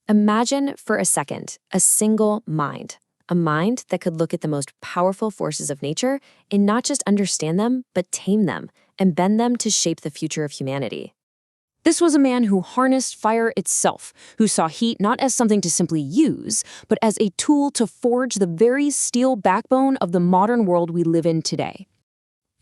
Imagine for a second a single mind, a mind that could look at the most powerful forces of nature and not just understand them, but tame them and bend them to shape the future of humanity. This was a man who harnessed fire itself, who saw heat not as something to simply use, but as a tool to forge the very steel backbone of the modern world we live in today.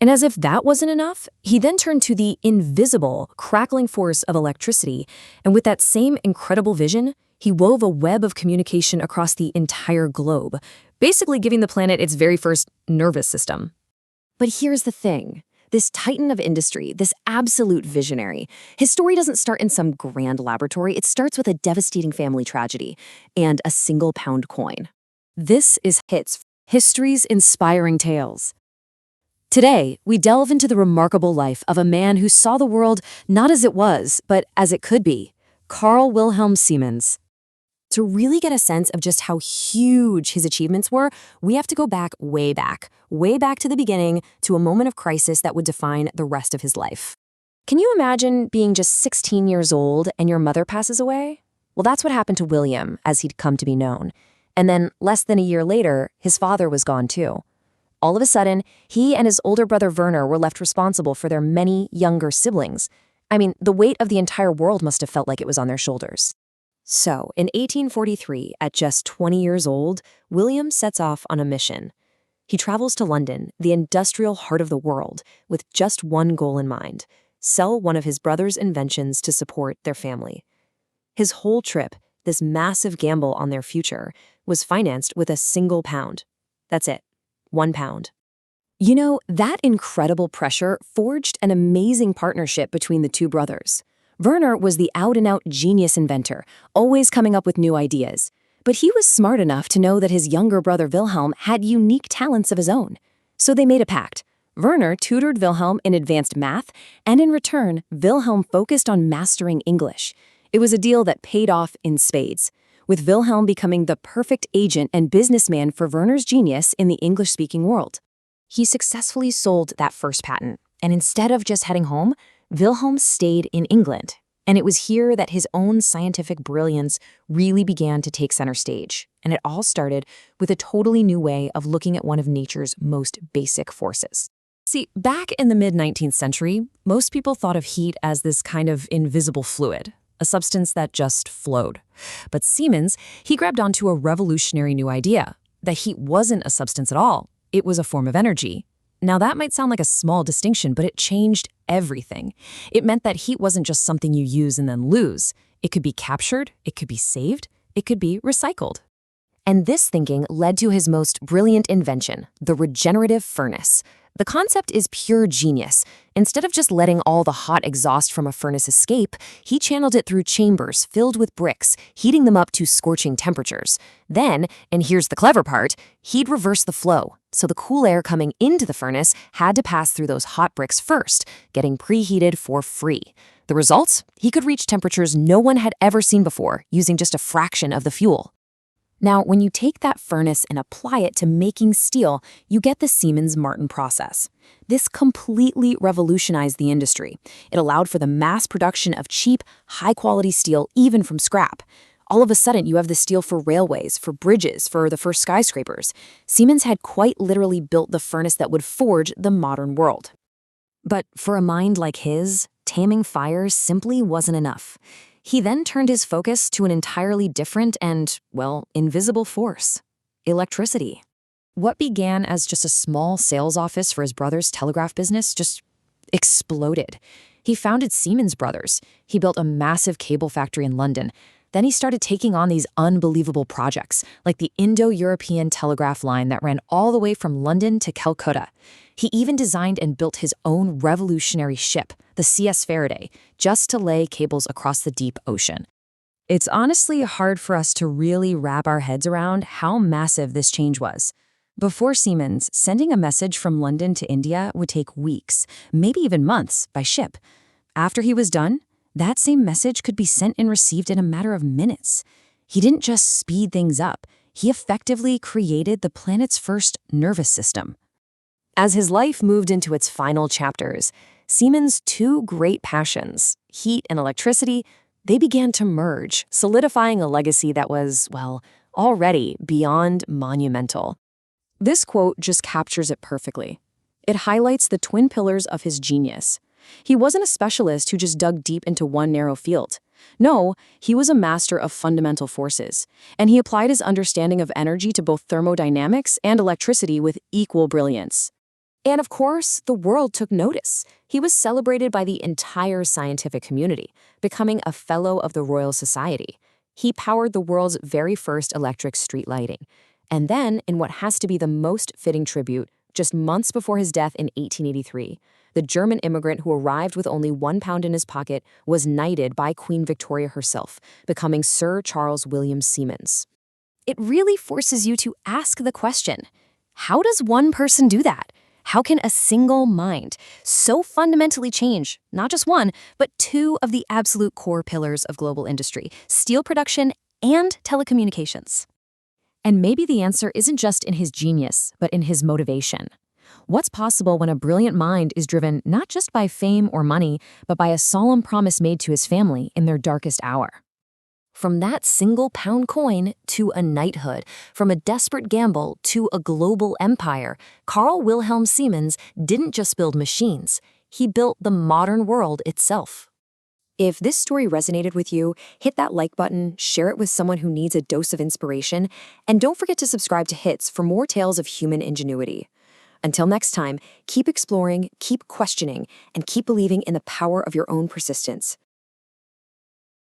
And as if that wasn't enough, he then turned to the invisible, crackling force of electricity, and with that same incredible vision, he wove a web of communication across the entire globe, basically giving the planet its very first nervous system. But here's the thing. This titan of industry, this absolute visionary, his story doesn't start in some grand laboratory. It starts with a devastating family tragedy and a single-pound coin. This is HiTS, History's Inspiring Tales. Today, we delve into the remarkable life of a man who saw the world not as it was, but as it could be, Carl Wilhelm Siemens. To really get a sense of just how huge his achievements were, we have to go way back to the beginning, to a moment of crisis that would define the rest of his life. Can you imagine being just 16 years old and your mother passes away? Well, that's what happened to William, as he'd come to be known. And then, less than a year later, his father was gone too. All of a sudden, he and his older brother Werner were left responsible for their many younger siblings. I mean, the weight of the entire world must have felt like it was on their shoulders. So, in 1843, at just 20 years old, William sets off on a mission. He travels to London, the industrial heart of the world, with just one goal in mind: sell one of his brother's inventions to support their family. His whole trip, this massive gamble on their future, was financed with a single pound. That's it, £1. You know, that incredible pressure forged an amazing partnership between the two brothers. Werner was the out-and-out genius inventor, always coming up with new ideas. But he was smart enough to know that his younger brother Wilhelm had unique talents of his own. So they made a pact. Werner tutored Wilhelm in advanced math, and in return, Wilhelm focused on mastering English. It was a deal that paid off in spades, with Wilhelm becoming the perfect agent and businessman for Werner's genius in the English-speaking world. He successfully sold that first patent, and instead of just heading home, Wilhelm stayed in England, and it was here that his own scientific brilliance really began to take center stage. And it all started with a totally new way of looking at one of nature's most basic forces. See, back in the mid-19th century, most people thought of heat as this kind of invisible fluid, a substance that just flowed. But Siemens, he grabbed onto a revolutionary new idea, that heat wasn't a substance at all. It was a form of energy. Now, that might sound like a small distinction, but it changed everything. It meant that heat wasn't just something you use and then lose. It could be captured, it could be saved, it could be recycled. And this thinking led to his most brilliant invention, the regenerative furnace. The concept is pure genius. Instead of just letting all the hot exhaust from a furnace escape, he channeled it through chambers filled with bricks, heating them up to scorching temperatures. Then, and here's the clever part, he'd reverse the flow. So the cool air coming into the furnace had to pass through those hot bricks first, getting preheated for free. The results? He could reach temperatures no one had ever seen before, using just a fraction of the fuel. Now, when you take that furnace and apply it to making steel, you get the Siemens-Martin process. This completely revolutionized the industry. It allowed for the mass production of cheap, high-quality steel, even from scrap. All of a sudden, you have the steel for railways, for bridges, for the first skyscrapers. Siemens had quite literally built the furnace that would forge the modern world. But for a mind like his, taming fire simply wasn't enough. He then turned his focus to an entirely different and, well, invisible force: electricity. What began as just a small sales office for his brother's telegraph business just exploded. He founded Siemens Brothers. He built a massive cable factory in London. Then he started taking on these unbelievable projects, like the Indo-European telegraph line that ran all the way from London to Calcutta. He even designed and built his own revolutionary ship, the CS Faraday, just to lay cables across the deep ocean. It's honestly hard for us to really wrap our heads around how massive this change was. Before Siemens, sending a message from London to India would take weeks, maybe even months, by ship. After he was done, that same message could be sent and received in a matter of minutes. He didn't just speed things up, he effectively created the planet's first nervous system. As his life moved into its final chapters, Siemens' two great passions, heat and electricity, They began to merge, solidifying a legacy that was, well, already beyond monumental. This quote just captures it perfectly. It highlights the twin pillars of his genius. He wasn't a specialist who just dug deep into one narrow field. No, he was a master of fundamental forces, and he applied his understanding of energy to both thermodynamics and electricity with equal brilliance. And of course, the world took notice. He was celebrated by the entire scientific community, becoming a Fellow of the Royal Society. He powered the world's very first electric street lighting. And then, in what has to be the most fitting tribute, just months before his death in 1883, the German immigrant who arrived with only £1 in his pocket was knighted by Queen Victoria herself, becoming Sir Charles William Siemens. It really forces you to ask the question, how does one person do that? How can a single mind so fundamentally change, not just one, but two of the absolute core pillars of global industry, steel production and telecommunications? And maybe the answer isn't just in his genius, but in his motivation. What's possible when a brilliant mind is driven not just by fame or money, but by a solemn promise made to his family in their darkest hour? From that single pound coin to a knighthood, from a desperate gamble to a global empire, Carl Wilhelm Siemens didn't just build machines, he built the modern world itself. If this story resonated with you, hit that like button, share it with someone who needs a dose of inspiration, and don't forget to subscribe to HiTS for more tales of human ingenuity. Until next time, keep exploring, keep questioning, and keep believing in the power of your own persistence.